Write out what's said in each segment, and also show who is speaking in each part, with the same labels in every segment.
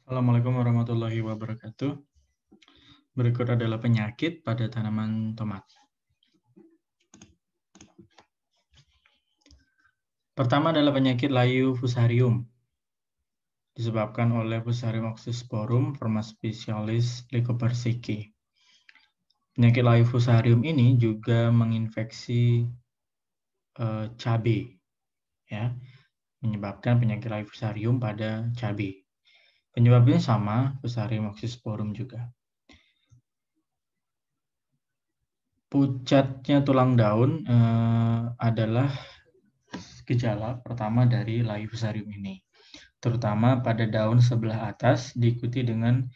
Speaker 1: Assalamualaikum warahmatullahi wabarakatuh. Berikut adalah penyakit pada tanaman tomat. Pertama adalah penyakit layu fusarium, disebabkan oleh Fusarium oxysporum vermaspecialis lycopersicki. Penyakit layu fusarium ini juga menginfeksi cabai, ya, menyebabkan penyakit layu fusarium pada cabai. Penyebabnya sama, Fusarium oxysporum juga. Pucatnya tulang daun adalah gejala pertama dari layu fusarium ini, terutama pada daun sebelah atas diikuti dengan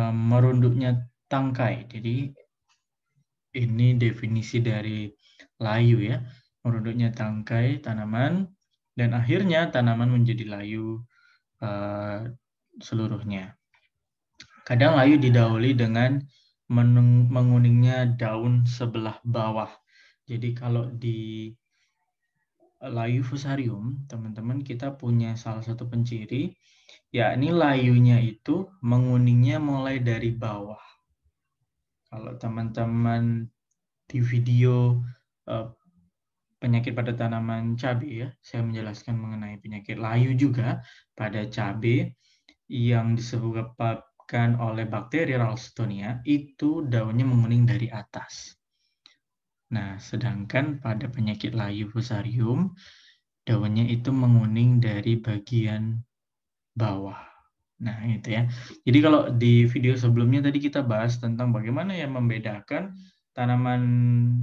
Speaker 1: merunduknya tangkai. Jadi ini definisi dari layu, ya, merunduknya tangkai tanaman dan akhirnya tanaman menjadi layu seluruhnya. Kadang layu didahului dengan menguningnya daun sebelah bawah. Jadi kalau di layu fusarium, teman-teman, kita punya salah satu penciri, yakni layunya itu menguningnya mulai dari bawah. Kalau teman-teman di video penyakit pada tanaman cabai, ya, saya menjelaskan mengenai penyakit layu juga pada cabai yang disebabkan oleh bakteri Ralstonia, itu daunnya menguning dari atas. Nah, sedangkan pada penyakit layu fusarium, daunnya itu menguning dari bagian bawah. Nah, itu ya. Jadi kalau di video sebelumnya tadi kita bahas tentang bagaimana ya membedakan tanaman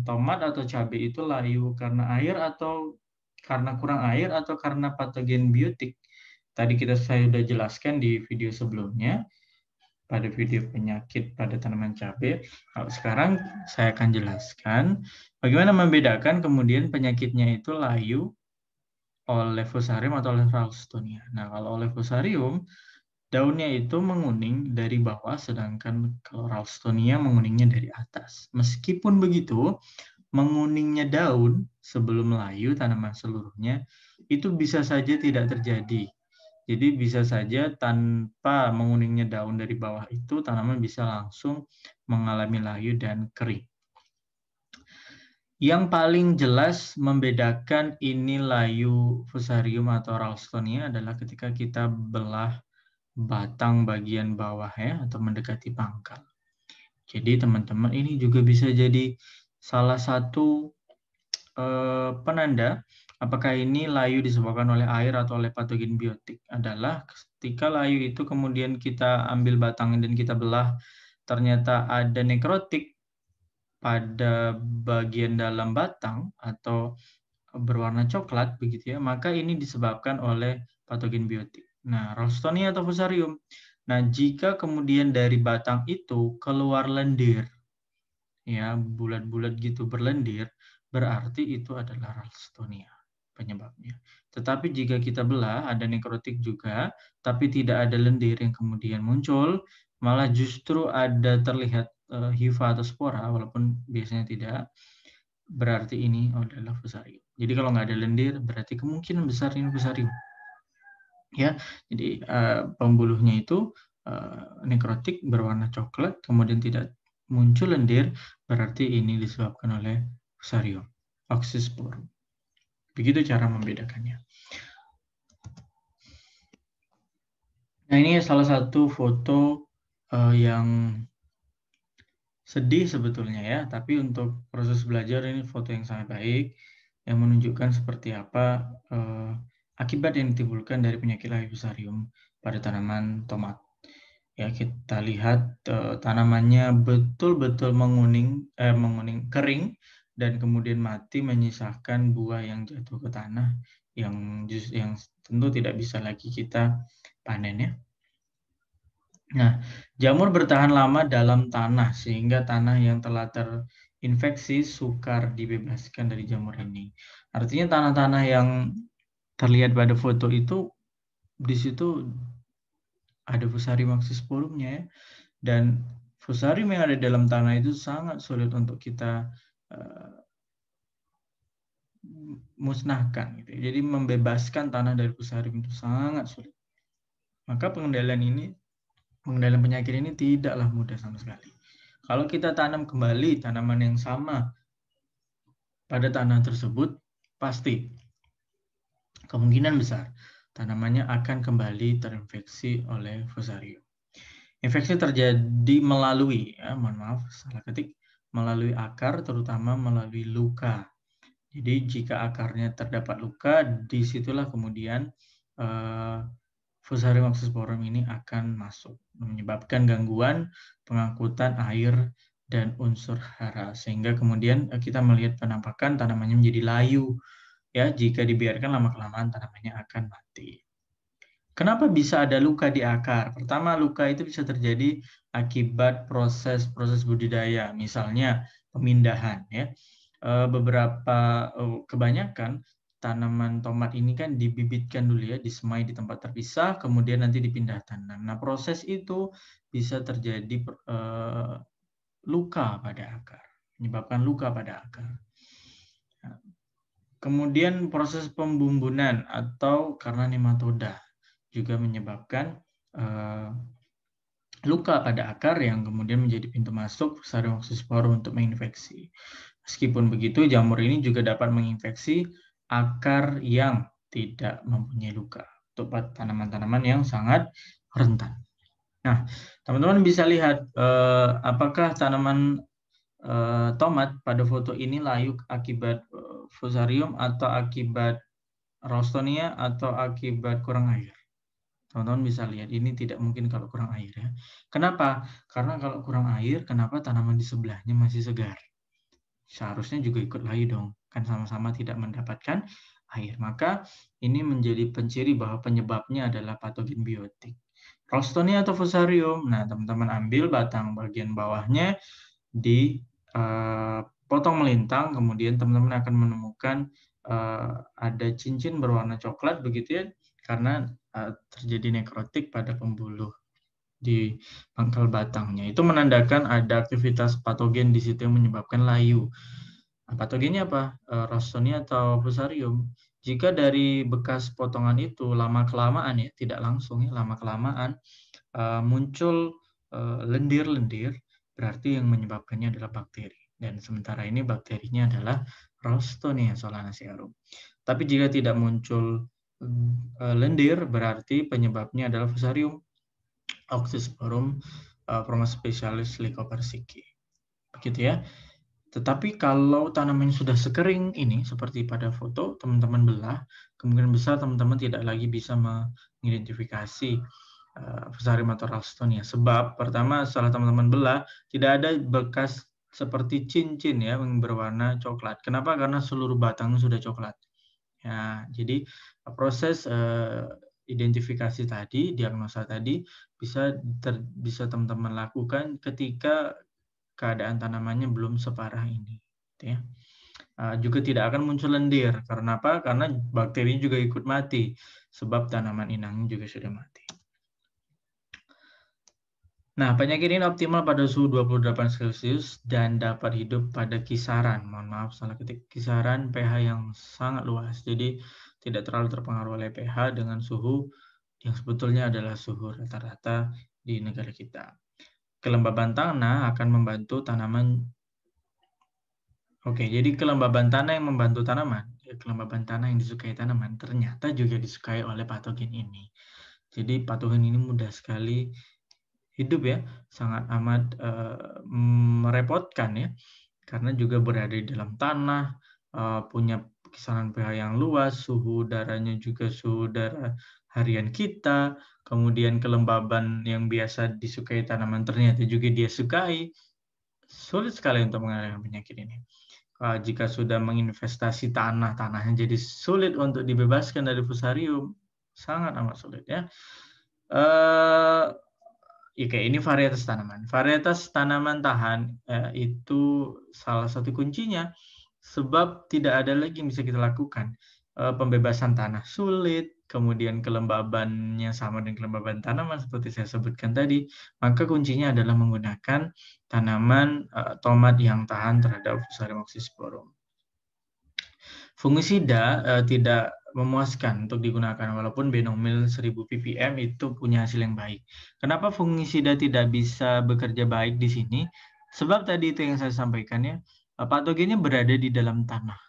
Speaker 1: tomat atau cabai itu layu karena air atau karena kurang air atau karena patogen biotik. Tadi saya sudah jelaskan di video sebelumnya, pada video penyakit pada tanaman cabai. Kalau sekarang saya akan jelaskan bagaimana membedakan kemudian penyakitnya itu layu oleh Fusarium atau oleh Ralstonia. Nah, kalau oleh Fusarium, daunnya itu menguning dari bawah, sedangkan kalau Ralstonia menguningnya dari atas. Meskipun begitu, menguningnya daun sebelum layu tanaman seluruhnya itu bisa saja tidak terjadi. Jadi bisa saja tanpa menguningnya daun dari bawah itu, tanaman bisa langsung mengalami layu dan kering. Yang paling jelas membedakan ini layu fusarium atau Ralstonia adalah ketika kita belah batang bagian bawah, ya, atau mendekati pangkal. Jadi teman-teman, ini juga bisa jadi salah satu penanda apakah ini layu disebabkan oleh air atau oleh patogen biotik, adalah ketika layu itu kemudian kita ambil batang dan kita belah, ternyata ada nekrotik pada bagian dalam batang atau berwarna coklat begitu, ya, maka ini disebabkan oleh patogen biotik. Nah, Ralstonia atau fusarium. Nah, jika kemudian dari batang itu keluar lendir, ya, bulat-bulat gitu berlendir, berarti itu adalah Ralstonia penyebabnya. Tetapi jika kita belah ada nekrotik juga, tapi tidak ada lendir yang kemudian muncul, malah justru ada terlihat hifa atau spora, walaupun biasanya tidak, berarti ini adalah fusarium. Jadi kalau nggak ada lendir, berarti kemungkinan besar ini fusarium. Ya, jadi pembuluhnya itu nekrotik berwarna coklat, kemudian tidak muncul lendir, berarti ini disebabkan oleh fusarium oxysporum. Begitu cara membedakannya. Nah, ini salah satu foto yang sedih sebetulnya, ya, tapi untuk proses belajar ini foto yang sangat baik, yang menunjukkan seperti apa akibat yang ditimbulkan dari penyakit layu fusarium pada tanaman tomat. Ya, kita lihat tanamannya betul-betul menguning kering dan kemudian mati, menyisakan buah yang jatuh ke tanah yang tentu tidak bisa lagi kita panen, ya. Nah, jamur bertahan lama dalam tanah sehingga tanah yang telah terinfeksi sukar dibebaskan dari jamur ini. Artinya tanah-tanah yang terlihat pada foto itu, di situ ada Fusarium oxysporumnya, ya. Dan fusarium yang ada dalam tanah itu sangat sulit untuk kita musnahkan, gitu. Jadi membebaskan tanah dari fusarium itu sangat sulit. Maka pengendalian ini Pengendalian penyakit ini tidaklah mudah sama sekali. Kalau kita tanam kembali tanaman yang sama pada tanah tersebut, pasti kemungkinan besar tanamannya akan kembali terinfeksi oleh Fusarium. Infeksi terjadi melalui, mohon maaf, salah ketik, melalui akar, terutama melalui luka. Jadi jika akarnya terdapat luka, disitulah kemudian Fusarium oxysporum ini akan masuk, menyebabkan gangguan pengangkutan air dan unsur hara, sehingga kemudian kita melihat penampakan tanamannya menjadi layu. Ya, jika dibiarkan lama-kelamaan tanamannya akan mati. Kenapa bisa ada luka di akar? Pertama, luka itu bisa terjadi akibat proses budidaya, misalnya pemindahan. Ya, kebanyakan tanaman tomat ini kan dibibitkan dulu ya, disemai di tempat terpisah, kemudian nanti dipindah tanam. Nah, proses itu bisa terjadi luka pada akar, menyebabkan luka pada akar. Nah, kemudian proses pembumbunan atau karena nematoda juga menyebabkan luka pada akar yang kemudian menjadi pintu masuk Fusarium oxysporum untuk menginfeksi. Meskipun begitu, jamur ini juga dapat menginfeksi akar yang tidak mempunyai luka untuk tanaman-tanaman yang sangat rentan. Nah, teman-teman bisa lihat apakah tanaman tomat pada foto ini layu akibat Fusarium atau akibat Ralstonia atau akibat kurang air. Teman-teman bisa lihat ini tidak mungkin kalau kurang air ya. Kenapa? Karena kalau kurang air, kenapa tanaman di sebelahnya masih segar? Seharusnya juga ikut layu dong, kan sama-sama tidak mendapatkan air. Maka ini menjadi penciri bahwa penyebabnya adalah patogen biotik. Ralstonia atau Fusarium, nah teman-teman ambil batang bagian bawahnya, dipotong melintang, kemudian teman-teman akan menemukan ada cincin berwarna coklat begitu ya, karena terjadi nekrotik pada pembuluh di pangkal batangnya. Itu menandakan ada aktivitas patogen di situ yang menyebabkan layu. Nah, patogennya apa? Ralstonia atau Fusarium. Jika dari bekas potongan itu lama-kelamaan ya, tidak langsung ya, lama-kelamaan muncul lendir-lendir, berarti yang menyebabkannya adalah bakteri. Dan sementara ini bakterinya adalah Ralstonia solanacearum. Tapi jika tidak muncul lendir, berarti penyebabnya adalah Fusarium oxysporum promospecialis lycopersicki. Begitu ya. Tetapi kalau tanaman sudah sekering ini, seperti pada foto, teman-teman belah, kemungkinan besar teman-teman tidak lagi bisa mengidentifikasi Fusarium atau Ralstonia. Sebab pertama, setelah teman-teman belah, tidak ada bekas seperti cincin ya yang berwarna coklat. Kenapa? Karena seluruh batang sudah coklat. Ya, jadi proses identifikasi tadi, diagnosa tadi bisa teman-teman lakukan ketika keadaan tanamannya belum separah ini. Ya. Juga tidak akan muncul lendir. Karena apa? Karena bakteri juga ikut mati. Sebab tanaman inangnya juga sudah mati. Nah, penyakit ini optimal pada suhu 28 Celcius dan dapat hidup pada kisaran, mohon maaf salah ketik, kisaran pH yang sangat luas. Jadi tidak terlalu terpengaruh oleh pH dengan suhu yang sebetulnya adalah suhu rata-rata di negara kita. Kelembaban tanah akan membantu tanaman. Oke, jadi kelembaban tanah yang membantu tanaman, kelembaban tanah yang disukai tanaman ternyata juga disukai oleh patogen ini. Jadi patogen ini mudah sekali hidup ya, sangat amat merepotkan ya, karena juga berada di dalam tanah, punya kisaran pH yang luas, suhu udaranya juga suhu udara harian kita, kemudian kelembaban yang biasa disukai tanaman ternyata juga dia sukai. Sulit sekali untuk mengalahkan penyakit ini. Jika sudah menginvestasi tanahnya jadi sulit untuk dibebaskan dari Fusarium, sangat amat sulit ya. Oke, ini varietas tanaman. Varietas tanaman tahan itu salah satu kuncinya, sebab tidak ada lagi yang bisa kita lakukan. Pembebasan tanah sulit, kemudian kelembabannya sama dengan kelembaban tanaman seperti saya sebutkan tadi. Maka kuncinya adalah menggunakan tanaman tomat yang tahan terhadap Fusarium oxysporum. Fungisida tidak memuaskan untuk digunakan, walaupun benomil 1000 ppm itu punya hasil yang baik. Kenapa fungisida tidak bisa bekerja baik di sini? Sebab tadi itu yang saya sampaikan ya, patogennya berada di dalam tanah.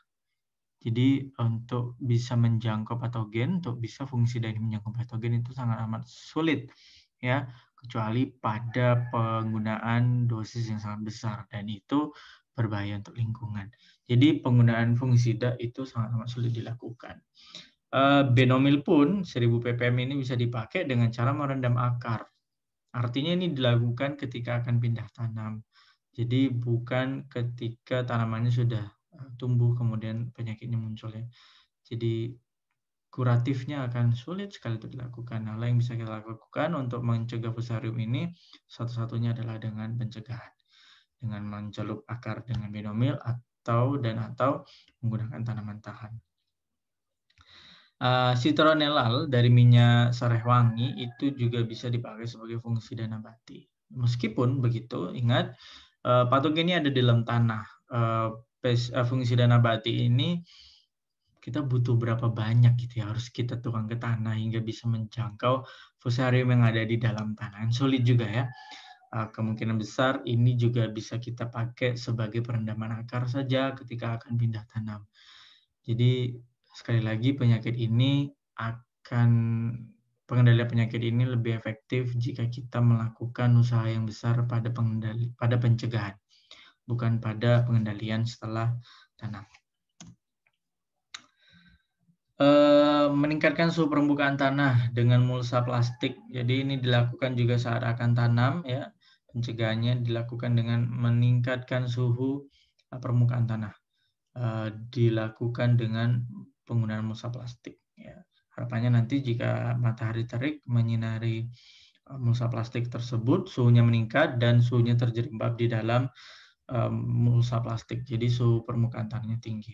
Speaker 1: Jadi untuk bisa menjangkau patogen, untuk bisa fungisida ini menjangkau patogen itu sangat amat sulit ya, kecuali pada penggunaan dosis yang sangat besar, dan itu berbahaya untuk lingkungan. Jadi penggunaan fungisida itu sangat amat sulit dilakukan. Benomil pun 1000 ppm ini bisa dipakai dengan cara merendam akar. Artinya ini dilakukan ketika akan pindah tanam. Jadi bukan ketika tanamannya sudah tumbuh kemudian penyakitnya muncul ya. Jadi kuratifnya akan sulit sekali untuk dilakukan. Nah, yang bisa kita lakukan untuk mencegah fusarium ini satu-satunya adalah dengan pencegahan, dengan mencelup akar dengan benomil atau menggunakan tanaman tahan. Citronellal dari minyak serai wangi itu juga bisa dipakai sebagai fungisida nabati. Meskipun begitu, ingat patogennya ada di dalam tanah. Fungisida nabati ini kita butuh berapa banyak gitu ya, harus kita tuang ke tanah hingga bisa menjangkau fusarium yang ada di dalam tanah. Sulit juga ya. Kemungkinan besar ini juga bisa kita pakai sebagai perendaman akar saja ketika akan pindah tanam. Jadi sekali lagi pengendalian penyakit ini lebih efektif jika kita melakukan usaha yang besar pada pencegahan, bukan pada pengendalian setelah tanam. Meningkatkan suhu permukaan tanah dengan mulsa plastik. Jadi ini dilakukan juga saat akan tanam ya. Pencegahannya dilakukan dengan meningkatkan suhu permukaan tanah. Dilakukan dengan penggunaan mulsa plastik ya. Harapannya nanti jika matahari terik menyinari mulsa plastik tersebut, suhunya meningkat dan suhunya terjerembab di dalam mulsa plastik. Jadi suhu permukaan tanahnya tinggi.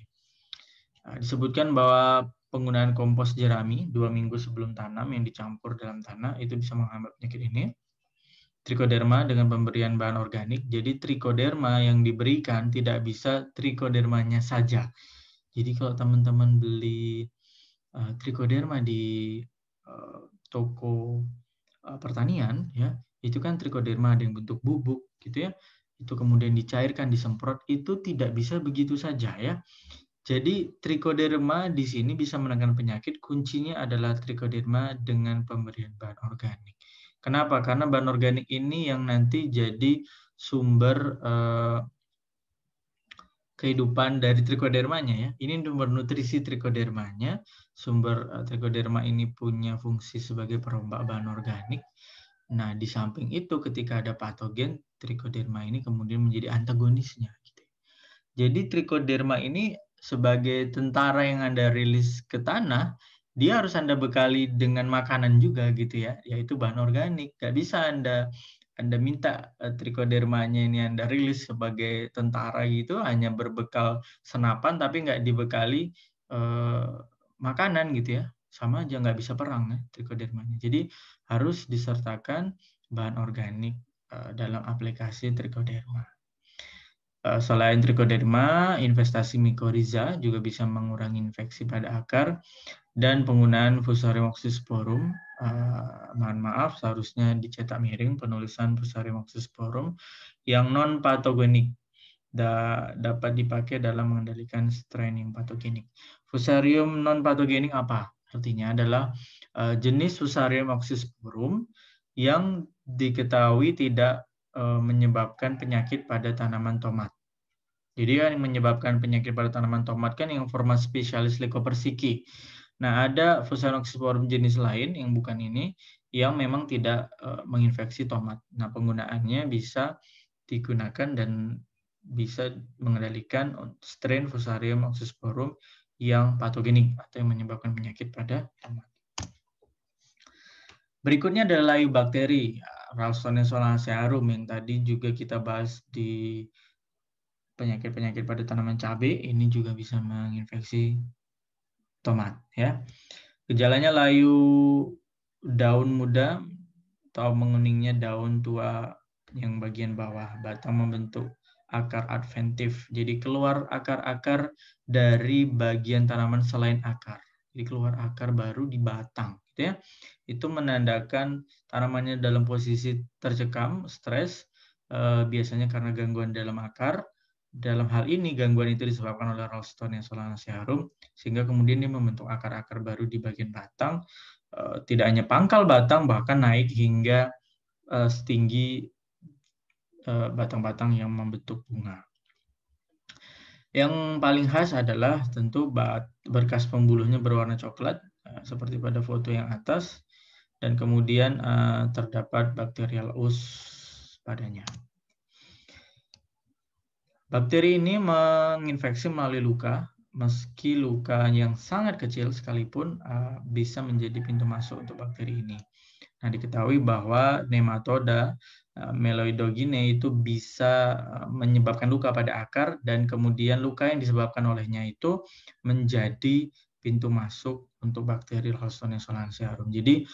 Speaker 1: Disebutkan bahwa penggunaan kompos jerami 2 minggu sebelum tanam yang dicampur dalam tanah itu bisa menghambat penyakit ini. Trichoderma dengan pemberian bahan organik. Jadi trichoderma yang diberikan tidak bisa trichodermanya saja. Jadi kalau teman-teman beli trichoderma di toko pertanian ya, itu kan trichoderma ada yang bentuk bubuk gitu ya. Itu kemudian dicairkan, disemprot, itu tidak bisa begitu saja ya. Jadi trichoderma di sini bisa menangani penyakit, kuncinya adalah trichoderma dengan pemberian bahan organik. Kenapa? Karena bahan organik ini yang nanti jadi sumber kehidupan dari trichodermanya ya. Ini sumber nutrisi trichodermanya. Sumber trichoderma ini punya fungsi sebagai perombak bahan organik. Nah, di samping itu ketika ada patogen, trichoderma ini kemudian menjadi antagonisnya. Gitu. Jadi trichoderma ini sebagai tentara yang Anda rilis ke tanah, dia harus Anda bekali dengan makanan juga gitu ya, yaitu bahan organik. Nggak bisa Anda minta trichodermanya ini Anda rilis sebagai tentara gitu, hanya berbekal senapan tapi nggak dibekali makanan gitu ya. Sama aja nggak bisa perang ya trichodermanya. Jadi harus disertakan bahan organik dalam aplikasi trichoderma. Selain trichoderma, investasi mycorrhiza juga bisa mengurangi infeksi pada akar, dan penggunaan Fusarium oxysporum, mohon maaf seharusnya dicetak miring penulisan Fusarium oxysporum yang non patogenik dapat dipakai dalam mengendalikan strain yang patogenik. Fusarium non patogenik apa? Artinya adalah jenis Fusarium oxysporum yang diketahui tidak menyebabkan penyakit pada tanaman tomat. Jadi yang menyebabkan penyakit pada tanaman tomat kan yang forma spesialis Lycopersicki. Nah, ada Fusarium oxysporum jenis lain yang bukan ini, yang memang tidak menginfeksi tomat. Nah, penggunaannya bisa digunakan dan bisa mengendalikan strain Fusarium oxysporum yang patogenik atau yang menyebabkan penyakit pada tomat. Berikutnya adalah layu bakteri, Ralstonia solanacearum yang tadi juga kita bahas di penyakit-penyakit pada tanaman cabai, ini juga bisa menginfeksi tomat ya. Gejalanya layu daun muda atau menguningnya daun tua yang bagian bawah, batang membentuk akar adventif. Jadi keluar akar-akar dari bagian tanaman selain akar. Jadi keluar akar baru di batang, gitu ya. Itu menandakan tanamannya dalam posisi tercekam, stres, biasanya karena gangguan dalam akar. Dalam hal ini gangguan itu disebabkan oleh Ralstonia solanacearum, sehingga kemudian dia membentuk akar-akar baru di bagian batang. Tidak hanya pangkal batang, bahkan naik hingga setinggi batang-batang yang membentuk bunga. Yang paling khas adalah tentu berkas pembuluhnya berwarna coklat, seperti pada foto yang atas, dan kemudian terdapat bakterial us padanya. Bakteri ini menginfeksi melalui luka, meski luka yang sangat kecil sekalipun bisa menjadi pintu masuk untuk bakteri ini. Nah, diketahui bahwa nematoda Meloidogine itu bisa menyebabkan luka pada akar, dan kemudian luka yang disebabkan olehnya itu menjadi pintu masuk untuk bakteri Ralstonia solanacearum. Jadi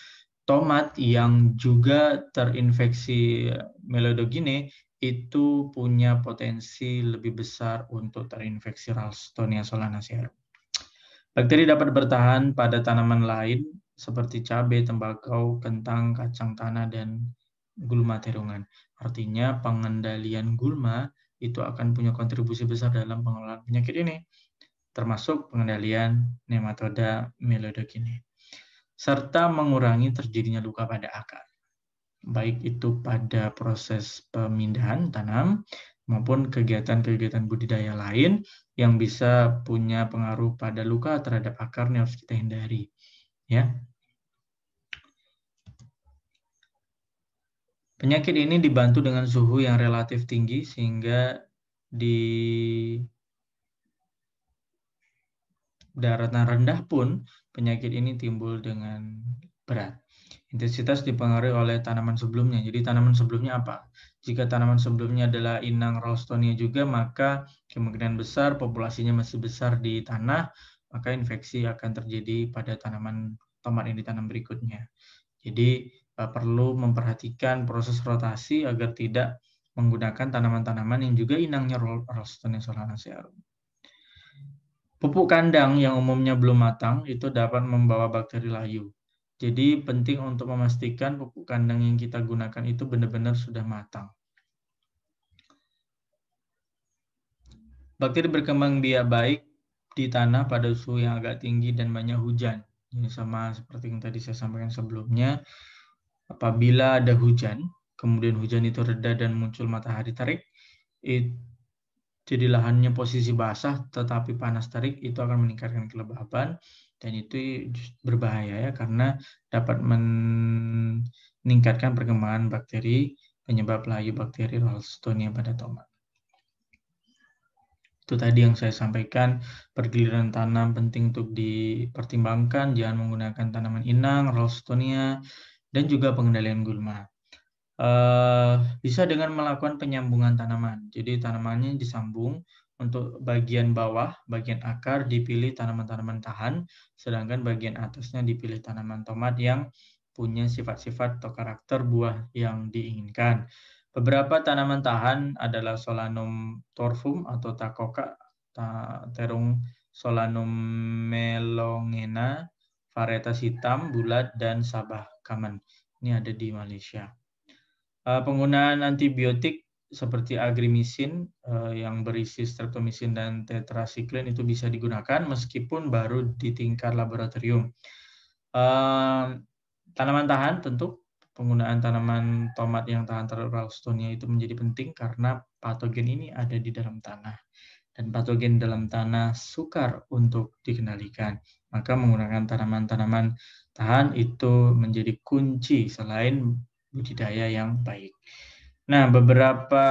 Speaker 1: tomat yang juga terinfeksi Meloidogine itu punya potensi lebih besar untuk terinfeksi Ralstonia solanacearum. Bakteri dapat bertahan pada tanaman lain seperti cabai, tembakau, kentang, kacang tanah, dan gulma terungan. Artinya pengendalian gulma itu akan punya kontribusi besar dalam pengelolaan penyakit ini, termasuk pengendalian nematoda Meloidogine, serta mengurangi terjadinya luka pada akar, baik itu pada proses pemindahan tanam maupun kegiatan-kegiatan budidaya lain yang bisa punya pengaruh pada luka terhadap akar yang harus kita hindari. Ya. Penyakit ini dibantu dengan suhu yang relatif tinggi, sehingga di daratan rendah pun penyakit ini timbul dengan berat. Intensitas dipengaruhi oleh tanaman sebelumnya. Jadi tanaman sebelumnya apa? Jika tanaman sebelumnya adalah inang Ralstonia juga, maka kemungkinan besar populasinya masih besar di tanah, maka infeksi akan terjadi pada tanaman tomat yang ditanam berikutnya. Jadi perlu memperhatikan proses rotasi agar tidak menggunakan tanaman-tanaman yang juga inangnya Ralstonia solanacearum. Pupuk kandang yang umumnya belum matang itu dapat membawa bakteri layu. Jadi penting untuk memastikan pupuk kandang yang kita gunakan itu benar-benar sudah matang. Bakteri berkembang biak baik di tanah pada suhu yang agak tinggi dan banyak hujan. Ini sama seperti yang tadi saya sampaikan sebelumnya. Apabila ada hujan, kemudian hujan itu reda dan muncul matahari terik, jadi lahannya posisi basah tetapi panas terik, itu akan meningkatkan kelembaban, dan itu berbahaya ya, karena dapat meningkatkan perkembangan bakteri penyebab layu bakteri Ralstonia pada tomat. Itu tadi yang saya sampaikan, pergiliran tanam penting untuk dipertimbangkan, jangan menggunakan tanaman inang, Ralstonia, dan juga pengendalian gulma. Bisa dengan melakukan penyambungan tanaman. Jadi tanamannya disambung, untuk bagian bawah, bagian akar dipilih tanaman-tanaman tahan, sedangkan bagian atasnya dipilih tanaman tomat yang punya sifat-sifat atau karakter buah yang diinginkan. Beberapa tanaman tahan adalah Solanum torfum atau takoka, terung Solanum melongena, varietas hitam, bulat, dan sabah kamen. Ini ada di Malaysia. Penggunaan antibiotik seperti agrimisin yang berisi streptomycin dan tetracycline itu bisa digunakan meskipun baru di tingkat laboratorium. Tanaman tahan, tentu penggunaan tanaman tomat yang tahan terhadap Ralstonia itu menjadi penting karena patogen ini ada di dalam tanah, dan patogen dalam tanah sukar untuk dikendalikan. Maka menggunakan tanaman-tanaman tahan itu menjadi kunci selain budidaya yang baik. Nah, beberapa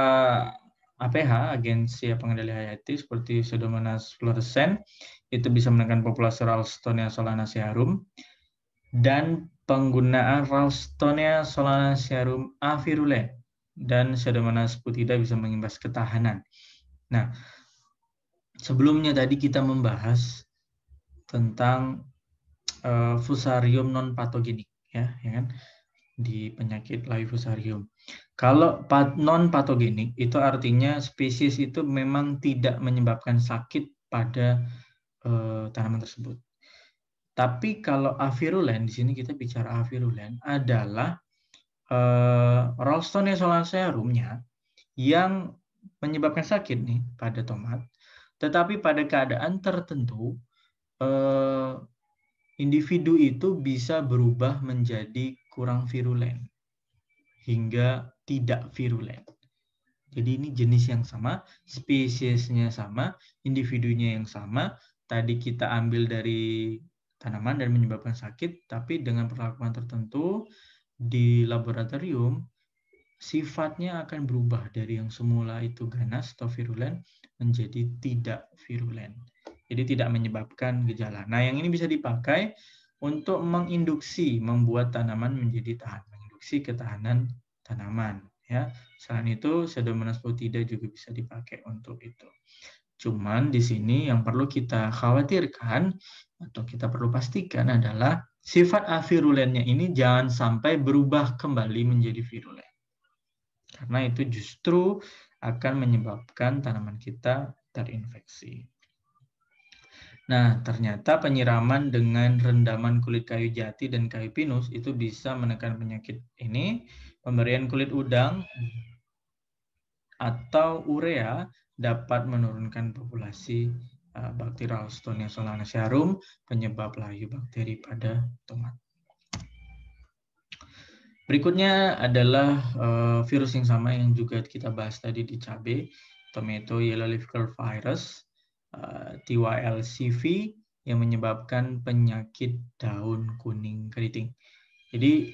Speaker 1: APH, agensi pengendali hayati seperti Pseudomonas fluorescens, itu bisa menekan populasi Ralstonia solanacearum, dan penggunaan Ralstonia solanacearum avirulen dan Pseudomonas putida bisa mengimbas ketahanan. Nah, sebelumnya tadi kita membahas tentang fusarium non patogenik, ya kan, di penyakit layu fusarium. Kalau non patogenik itu artinya spesies itu memang tidak menyebabkan sakit pada tanaman tersebut. Tapi kalau avirulen, di sini kita bicara avirulen, adalah Ralstonia solanacearum-nya yang menyebabkan sakit nih pada tomat, tetapi pada keadaan tertentu individu itu bisa berubah menjadi kurang virulen hingga tidak virulen. Jadi ini jenis yang sama, spesiesnya sama, individunya yang sama. Tadi kita ambil dari tanaman dan menyebabkan sakit, tapi dengan perlakuan tertentu di laboratorium, sifatnya akan berubah dari yang semula itu ganas atau virulen menjadi tidak virulen. Jadi tidak menyebabkan gejala. Nah, yang ini bisa dipakai untuk menginduksi, membuat tanaman menjadi tahan, menginduksi ketahanan tanaman. Ya, selain itu, Pseudomonas foetida juga bisa dipakai untuk itu. Cuman di sini yang perlu kita khawatirkan atau kita perlu pastikan adalah sifat avirulennya ini jangan sampai berubah kembali menjadi virulen. Karena itu justru akan menyebabkan tanaman kita terinfeksi. Nah, ternyata penyiraman dengan rendaman kulit kayu jati dan kayu pinus itu bisa menekan penyakit ini. Pemberian kulit udang atau urea dapat menurunkan populasi bakteri Ralstonia solanacearum, penyebab layu bakteri pada tomat. Berikutnya adalah virus yang sama yang juga kita bahas tadi di cabai, Tomato Yellow Leaf Curl Virus, TYLCV, yang menyebabkan penyakit daun kuning keriting. Jadi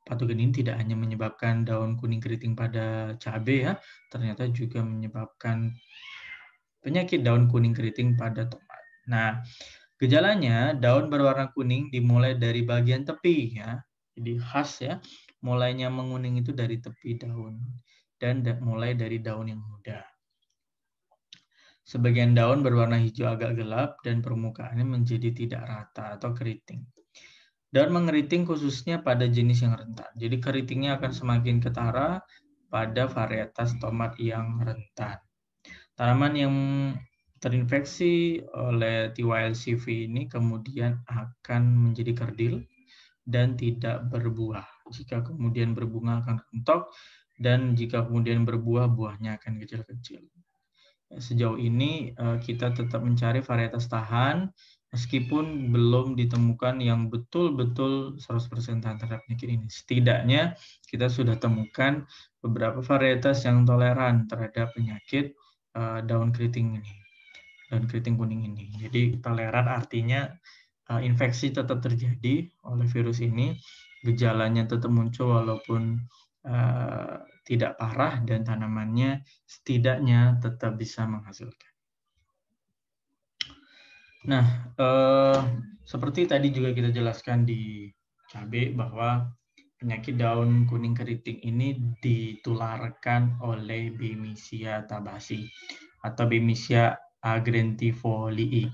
Speaker 1: patogen ini tidak hanya menyebabkan daun kuning keriting pada cabai ya, ternyata juga menyebabkan penyakit daun kuning keriting pada tomat. Nah, gejalanya daun berwarna kuning dimulai dari bagian tepi ya. Jadi khas ya, mulainya menguning itu dari tepi daun dan mulai dari daun yang muda. Sebagian daun berwarna hijau agak gelap dan permukaannya menjadi tidak rata atau keriting. Daun mengeriting khususnya pada jenis yang rentan. Jadi keritingnya akan semakin ketara pada varietas tomat yang rentan. Tanaman yang terinfeksi oleh TYLCV ini kemudian akan menjadi kerdil dan tidak berbuah. Jika kemudian berbunga akan rontok, dan jika kemudian berbuah, buahnya akan kecil-kecil. Sejauh ini kita tetap mencari varietas tahan, meskipun belum ditemukan yang betul-betul 100% tahan terhadap penyakit ini. Setidaknya kita sudah temukan beberapa varietas yang toleran terhadap penyakit daun keriting ini, daun keriting kuning ini. Jadi toleran artinya infeksi tetap terjadi oleh virus ini, gejalanya tetap muncul walaupun tidak parah, dan tanamannya setidaknya tetap bisa menghasilkan. Nah, seperti tadi juga kita jelaskan di cabai bahwa penyakit daun kuning keriting ini ditularkan oleh Bemisia tabaci atau Bemisia agrentifolii,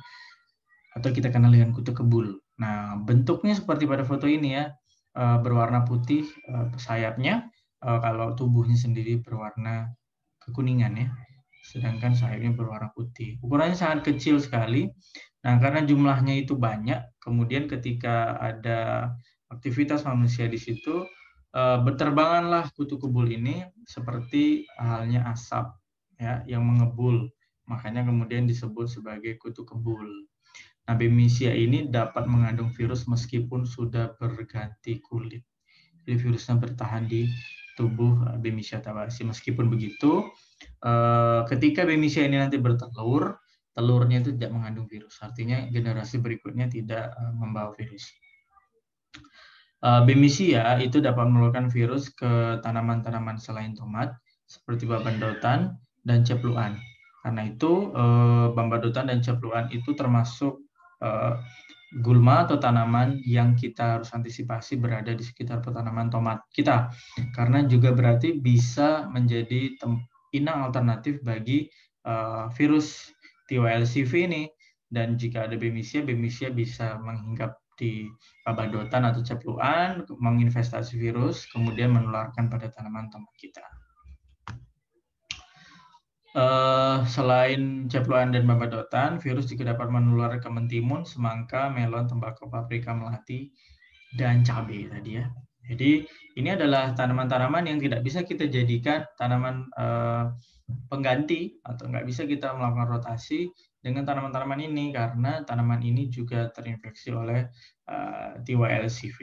Speaker 1: atau kita kenal dengan kutu kebul. Nah, bentuknya seperti pada foto ini ya, berwarna putih sayapnya, kalau tubuhnya sendiri berwarna kekuningan ya, sedangkan sayapnya berwarna putih. Ukurannya sangat kecil sekali. Nah, karena jumlahnya itu banyak, kemudian ketika ada aktivitas manusia di situ, berterbanganlah kutu kebul ini seperti halnya asap ya yang mengebul. Makanya kemudian disebut sebagai kutu kebul. Nah, Bemisia ini dapat mengandung virus meskipun sudah berganti kulit. Jadi virusnya bertahan di tubuh Bemisia tabaci. Meskipun begitu, ketika Bemisia ini nanti bertelur, telurnya itu tidak mengandung virus. Artinya generasi berikutnya tidak membawa virus. Bemisia itu dapat mengeluarkan virus ke tanaman-tanaman selain tomat, seperti bambadotan dan cepluan. Karena itu, bambadotan dan cepluan itu termasuk gulma atau tanaman yang kita harus antisipasi berada di sekitar tanaman tomat kita. Karena juga berarti bisa menjadi inang alternatif bagi virus TYLCV ini. Dan jika ada Bemisia, Bemisia bisa menghinggap di bambadotan atau cepluan, menginvestasi virus, kemudian menularkan pada tanaman tomat kita. Selain ceploan dan babadotan, virus juga dapat menular ke mentimun, semangka, melon, tembakau, paprika, melati, dan cabai tadi ya. Jadi ini adalah tanaman-tanaman yang tidak bisa kita jadikan tanaman pengganti atau nggak bisa kita melakukan rotasi dengan tanaman-tanaman ini karena tanaman ini juga terinfeksi oleh TYLCV.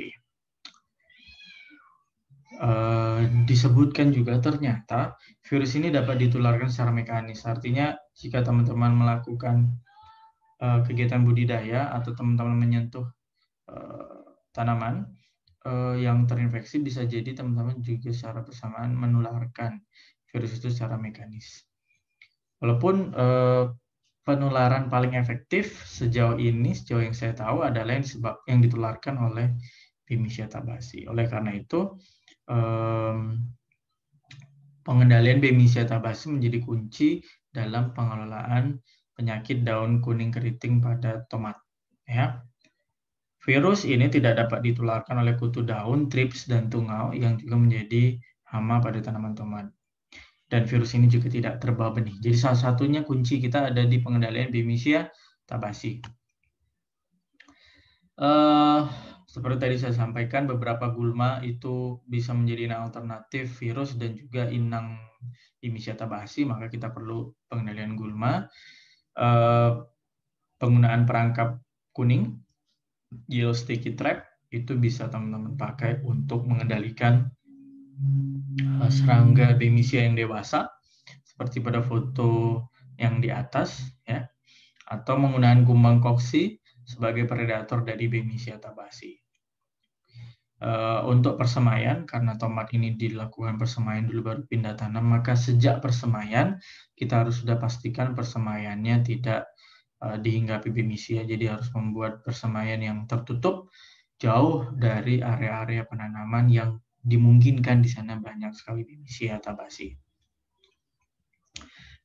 Speaker 1: Disebutkan juga ternyata virus ini dapat ditularkan secara mekanis. Artinya jika teman-teman melakukan kegiatan budidaya atau teman-teman menyentuh tanaman yang terinfeksi, bisa jadi teman-teman juga secara bersamaan menularkan virus itu secara mekanis. Walaupun penularan paling efektif sejauh ini, sejauh yang saya tahu adalah yang ditularkan oleh Bemisia tabaci. Oleh karena itu, pengendalian Bemisia tabaci menjadi kunci dalam pengelolaan penyakit daun kuning keriting pada tomat. Ya. Virus ini tidak dapat ditularkan oleh kutu daun, trips, dan tungau yang juga menjadi hama pada tanaman tomat. Dan virus ini juga tidak terbawa benih. Jadi salah satunya kunci kita ada di pengendalian Bemisia tabaci. Seperti tadi saya sampaikan, beberapa gulma itu bisa menjadi inang alternatif virus dan juga inang Bemisia tabaci, maka kita perlu pengendalian gulma. Penggunaan perangkap kuning, yellow sticky trap, itu bisa teman-teman pakai untuk mengendalikan serangga Bemisia yang dewasa, seperti pada foto yang di atas, ya, atau menggunakan kumbang koksi sebagai predator dari Bemisia tabaci. Untuk persemaian, karena tomat ini dilakukan persemaian dulu baru pindah tanam, maka sejak persemaian kita harus sudah pastikan persemaiannya tidak dihinggapi Bemisia, jadi harus membuat persemaian yang tertutup jauh dari area-area penanaman yang dimungkinkan di sana banyak sekali Bemisia tabaci.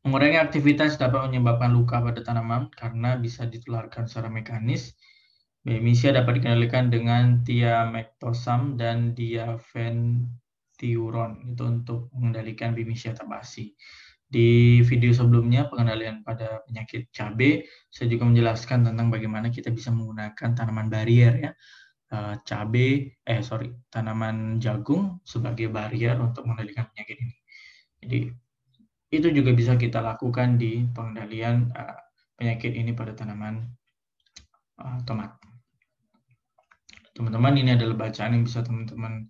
Speaker 1: Mengurangi aktivitas dapat menyebabkan luka pada tanaman karena bisa ditularkan secara mekanis. Bemisia dapat dikendalikan dengan thiametosam dan diafentiuron itu untuk mengendalikan Bemisia tabaci. Di video sebelumnya pengendalian pada penyakit cabai, saya juga menjelaskan tentang bagaimana kita bisa menggunakan tanaman barier ya, tanaman jagung sebagai barier untuk mengendalikan penyakit ini. Jadi itu juga bisa kita lakukan di pengendalian penyakit ini pada tanaman tomat. Teman-teman, ini adalah bacaan yang bisa teman-teman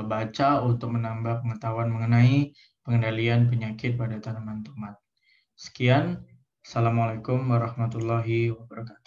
Speaker 1: baca untuk menambah pengetahuan mengenai pengendalian penyakit pada tanaman tomat. Sekian, Assalamualaikum warahmatullahi wabarakatuh.